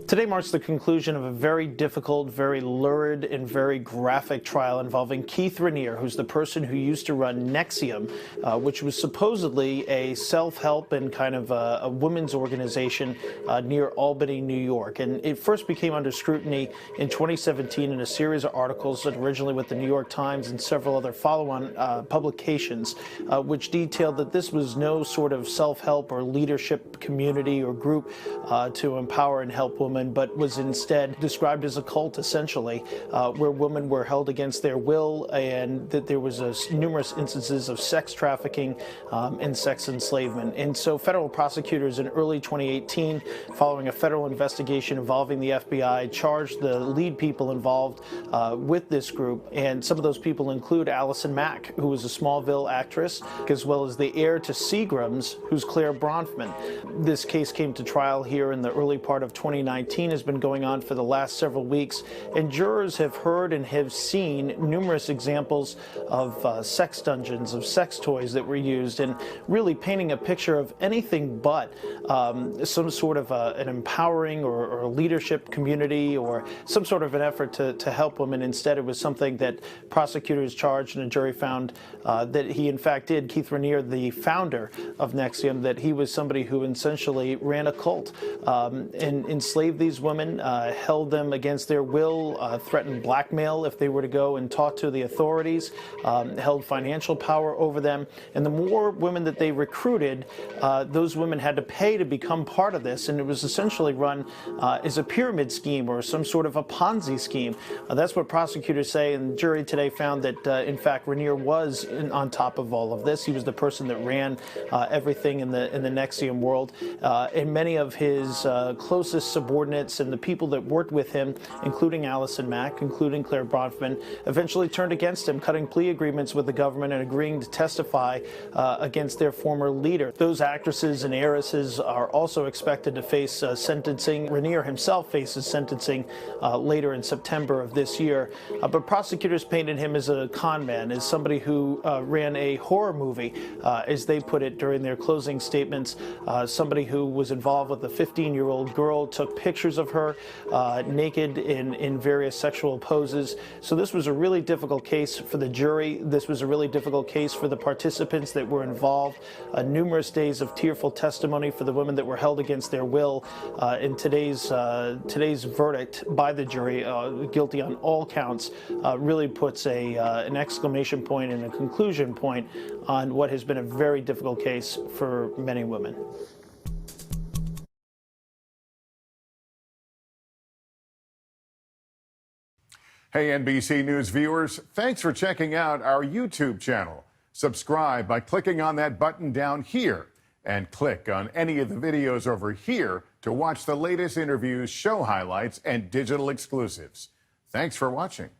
Today marks the conclusion of a very difficult, very lurid, and very graphic trial involving Keith Raniere, who's the person who used to run NXIVM, which was supposedly a self-help and kind of a women's organization near Albany, New York. And it first became under scrutiny in 2017 in a series of articles, originally with the New York Times and several other follow-on publications, which detailed that this was no sort of self-help or leadership community or group to empower and help women, but was instead described as a cult, essentially, where women were held against their will, and that there was numerous instances of sex trafficking and sex enslavement. And so federal prosecutors in early 2018, following a federal investigation involving the FBI, charged the lead people involved with this group. And some of those people include Allison Mack, who was a Smallville actress, as well as the heir to Seagram's, who's Claire Bronfman. This case came to trial here in the early part of 2019, has been going on for the last several weeks, and jurors have heard and have seen numerous examples of sex dungeons, of sex toys that were used, and really painting a picture of anything but some sort of an empowering or a leadership community or some sort of an effort to help women. Instead, it was something that prosecutors charged and a jury found that he in fact did, Keith Raniere, the founder of NXIVM, that he was somebody who essentially ran a cult and enslaved these women, held them against their will, threatened blackmail if they were to go and talk to the authorities, held financial power over them. And the more women that they recruited, those women had to pay to become part of this, and it was essentially run as a pyramid scheme or some sort of a Ponzi scheme. That's what prosecutors say, and the jury today found that, in fact, Raniere was on top of all of this. He was the person that ran everything in the NXIVM world, and many of his closest subordinates and the people that worked with him, including Allison Mack, including Claire Bronfman, eventually turned against him, cutting plea agreements with the government and agreeing to testify against their former leader. Those actresses and heiresses are also expected to face sentencing. Raniere himself faces sentencing later in September of this year. But prosecutors painted him as a con man, as somebody who ran a horror movie, as they put it during their closing statements, somebody who was involved with a 15-year-old girl, took pictures of her naked in various sexual poses. So this was a really difficult case for the jury. This was a really difficult case for the participants that were involved. Numerous days of tearful testimony for the women that were held against their will. In today's verdict by the jury, guilty on all counts, really puts an exclamation point and a conclusion point on what has been a very difficult case for many women. Hey, NBC News viewers, thanks for checking out our YouTube channel. Subscribe by clicking on that button down here and click on any of the videos over here to watch the latest interviews, show highlights, and digital exclusives. Thanks for watching.